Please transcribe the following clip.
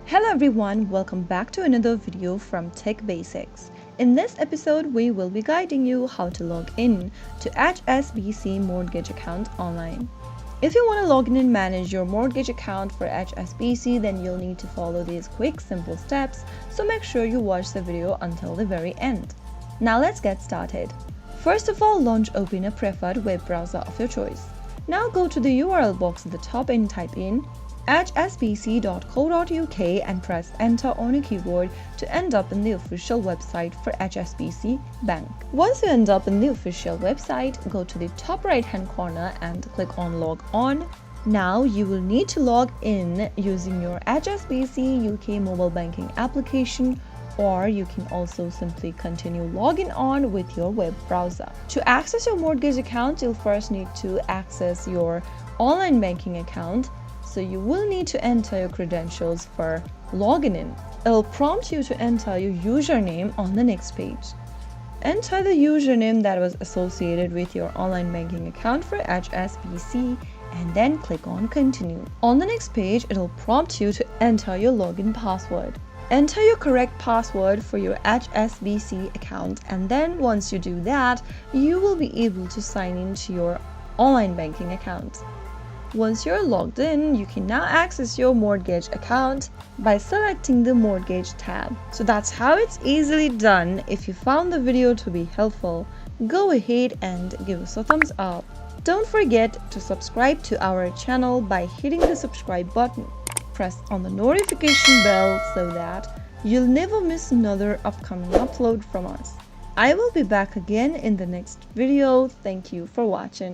Hello everyone, welcome back to another video from Tech Basics. In this episode, we will be guiding you how to log in to HSBC Mortgage Account online. If you want to log in and manage your mortgage account for HSBC, then you'll need to follow these quick, simple steps, so make sure you watch the video until the very end. Now let's get started. First of all, open a preferred web browser of your choice. Now go to the URL box at the top and type in hsbc.co.uk and press enter on your keyboard to end up in the official website for HSBC Bank. Once you end up in the official website, go to the top right hand corner and click on log on. Now you will need to log in using your HSBC UK mobile banking application, or you can also simply continue logging on with your web browser. To access your mortgage account, you'll first need to access your online banking account. So you will need to enter your credentials for logging in. It'll prompt you to enter your username on the next page. Enter the username that was associated with your online banking account for HSBC and then click on continue. On the next page, it'll prompt you to enter your login password. Enter your correct password for your HSBC account, and then once you do that, you will be able to sign into your online banking account. Once you're logged in, you can now access your mortgage account by selecting the Mortgage tab. So that's how it's easily done. If you found the video to be helpful, go ahead and give us a thumbs up. Don't forget to subscribe to our channel by hitting the subscribe button. Press on the notification bell so that you'll never miss another upcoming upload from us. I will be back again in the next video. Thank you for watching.